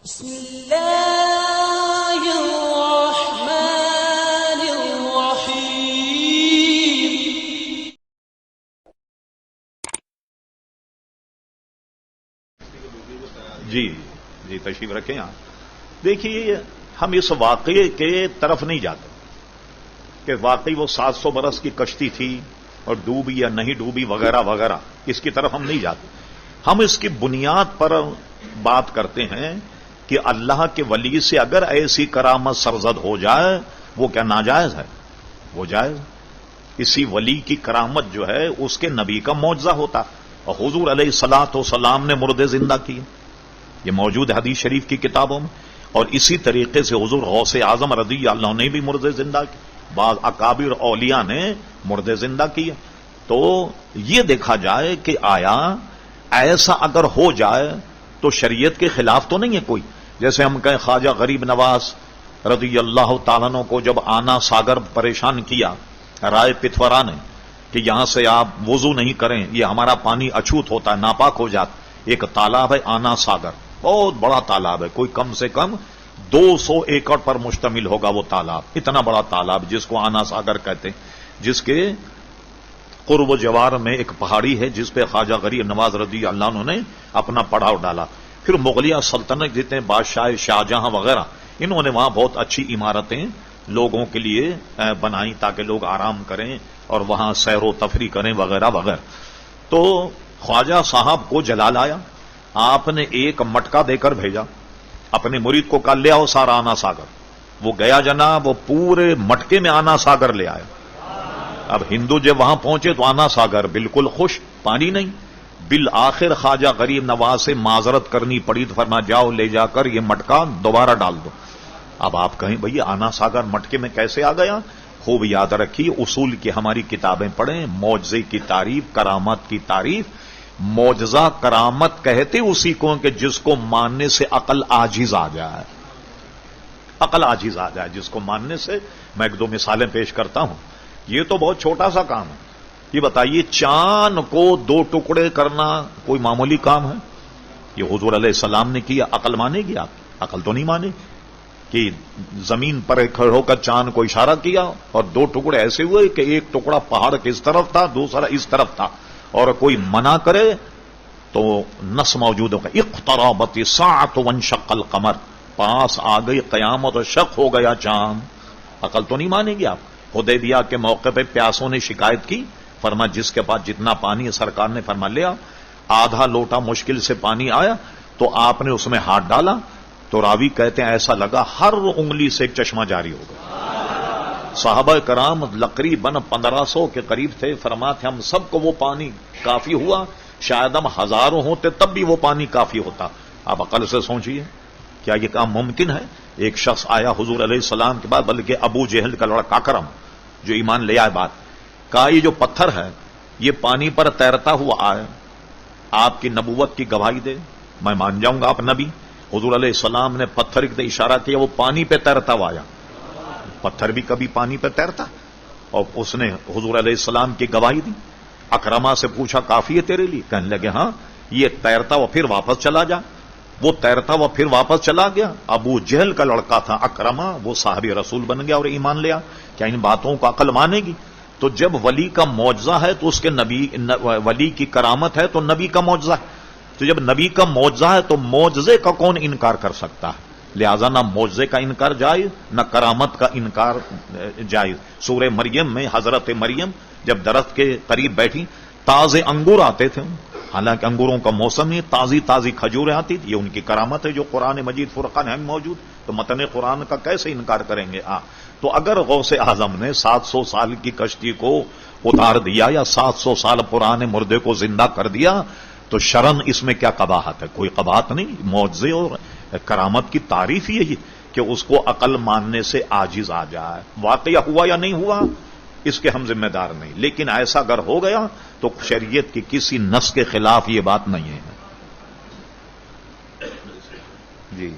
بسم اللہ الرحمن الرحیم۔ جی تشریف رکھیں یہاں۔ دیکھیے ہم اس واقعے کے طرف نہیں جاتے کہ واقعی وہ 700 برس کی کشتی تھی اور ڈوبی یا نہیں ڈوبی وغیرہ وغیرہ، اس کی طرف ہم نہیں جاتے۔ ہم اس کی بنیاد پر بات کرتے ہیں کہ اللہ کے ولی سے اگر ایسی کرامت سرزد ہو جائے وہ کیا ناجائز ہے؟ وہ جائز۔ اسی ولی کی کرامت جو ہے اس کے نبی کا معجزہ ہوتا، اور حضور علیہ الصلوۃ والسلام نے مردے زندہ کیے، یہ موجود ہے حدیث شریف کی کتابوں میں۔ اور اسی طریقے سے حضور غوث اعظم رضی اللہ عنہ نے بھی مردے زندہ کیے، بعض اکابر اولیاء نے مردے زندہ کیے۔ تو یہ دیکھا جائے کہ آیا ایسا اگر ہو جائے تو شریعت کے خلاف تو نہیں ہے کوئی؟ جیسے ہم کہیں خواجہ غریب نواز رضی اللہ تعالیٰ عنہ کو جب آنا ساگر پریشان کیا رائے پتھورا نے کہ یہاں سے آپ وضو نہیں کریں، یہ ہمارا پانی اچھوت ہوتا ہے، ناپاک ہو جاتا۔ ایک تالاب ہے آنا ساگر، بہت بڑا تالاب ہے، کوئی کم سے کم 200 ایکڑ پر مشتمل ہوگا وہ تالاب، اتنا بڑا تالاب جس کو آنا ساگر کہتے ہیں، جس کے قرب و جوار میں ایک پہاڑی ہے جس پہ خواجہ غریب نواز رضی اللہ عنہ نے اپنا پڑاؤ ڈالا۔ پھر مغلیہ سلطنت جتنے بادشاہ شاہجہاں وغیرہ، انہوں نے وہاں بہت اچھی عمارتیں لوگوں کے لیے بنائی تاکہ لوگ آرام کریں اور وہاں سیر و تفریح کریں وغیرہ وغیرہ۔ تو خواجہ صاحب کو جلال آیا، آپ نے ایک مٹکا دے کر بھیجا، اپنے مرید کو کہا لے آؤ سارا آنا ساگر۔ وہ گیا جناب، وہ پورے مٹکے میں آنا ساگر لے آیا۔ اب ہندو جب وہاں پہنچے تو آنا ساگر بالکل خوش، پانی نہیں۔ بالآخر خواجہ غریب نواز سے معذرت کرنی پڑی تو فرمایا جاؤ لے جا کر یہ مٹکا دوبارہ ڈال دو۔ اب آپ کہیں بھئی آنا ساگر مٹکے میں کیسے آ گیا؟ خوب یاد رکھیے، اصول کی ہماری کتابیں پڑھیں، معجزے کی تعریف، کرامت کی تعریف۔ معجزہ کرامت کہتے اسی کو کہ جس کو ماننے سے عقل عاجز آ جائے، عقل عاجز آ جائے جس کو ماننے سے۔ میں ایک دو مثالیں پیش کرتا ہوں۔ یہ تو بہت چھوٹا سا کام ہے، یہ بتائیے چاند کو 2 ٹکڑے کرنا کوئی معمولی کام ہے؟ یہ حضور علیہ السلام نے کیا، عقل مانے گی آپ؟ عقل تو نہیں مانے کہ زمین پر کھڑے ہو کر چاند کو اشارہ کیا اور 2 ٹکڑے ایسے ہوئے کہ ایک ٹکڑا پہاڑ کے اس طرف تھا، دوسرا اس طرف تھا، اور کوئی منع کرے تو نص موجود ہوگا اقتربت الساعۃ وانشق القمر، پاس آ گئی قیامت اور شق ہو گیا چاند۔ عقل تو نہیں مانے گی آپ؟ حدیبیہ کے موقع پہ پیاسوں نے شکایت کی، فرما جس کے پاس جتنا پانی ہے سرکار نے فرما لیا، آدھا لوٹا مشکل سے پانی آیا تو آپ نے اس میں ہاتھ ڈالا تو راوی کہتے ہیں ایسا لگا ہر انگلی سے ایک چشمہ جاری ہو گیا۔ صحابہ کرام تقریباً 1500 کے قریب تھے، فرماتے ہم سب کو وہ پانی کافی ہوا، شاید ہم ہزاروں ہوتے تب بھی وہ پانی کافی ہوتا۔ آپ عقل سے سوچئے کیا یہ کام ممکن ہے؟ ایک شخص آیا حضور علیہ السلام کے بعد، بلکہ ابو جہل کا لڑکا اکرم جو ایمان لے آئے، بات کہا یہ جو پتھر ہے یہ پانی پر تیرتا ہوا آئے، آپ کی نبوت کی گواہی دے، میں مان جاؤں گا آپ نبی۔ حضور علیہ السلام نے پتھر کی اشارہ کیا، وہ پانی پہ تیرتا ہوا آیا۔ پتھر بھی کبھی پانی پہ تیرتا؟ اور اس نے حضور علیہ السلام کی گواہی دی۔ اکرما سے پوچھا کافی ہے تیرے لیے؟ کہنے لگے ہاں، یہ تیرتا ہوا پھر واپس چلا جا۔ وہ تیرتا ہوا پھر واپس چلا گیا۔ ابو جہل کا لڑکا تھا اکرما، وہ صحابی رسول بن گیا اور ایمان لیا۔ کیا ان باتوں کو عقل مانے گی؟ تو جب ولی کا معجزہ ہے تو اس کے نبی، ولی کی کرامت ہے تو نبی کا معجزہ ہے۔ تو جب نبی کا معجزہ ہے تو معجزے کا کون انکار کر سکتا ہے؟ لہذا نہ معجزے کا انکار جائز، نہ کرامت کا انکار جائز۔ سورہ مریم میں حضرت مریم جب درخت کے قریب بیٹھی، تازے انگور آتے تھے، حالانکہ انگوروں کا موسم نہیں، تازی تازی کھجوریں آتی تھی، یہ ان کی کرامت ہے جو قرآن مجید فرقان ہے موجود۔ تو متن قرآن کا کیسے انکار کریں گے؟ تو اگر غوث اعظم نے 700 سال کی کشتی کو اتار دیا یا 700 سال پرانے مردے کو زندہ کر دیا تو شرن اس میں کیا قباحت ہے؟ کوئی قباحت نہیں۔ معجزے اور کرامت کی تعریف ہی یہی کہ اس کو عقل ماننے سے عاجز آ جائے۔ واقعہ ہوا یا نہیں ہوا اس کے ہم ذمہ دار نہیں، لیکن ایسا اگر ہو گیا تو شریعت کی کسی نص کے خلاف یہ بات نہیں ہے۔ جی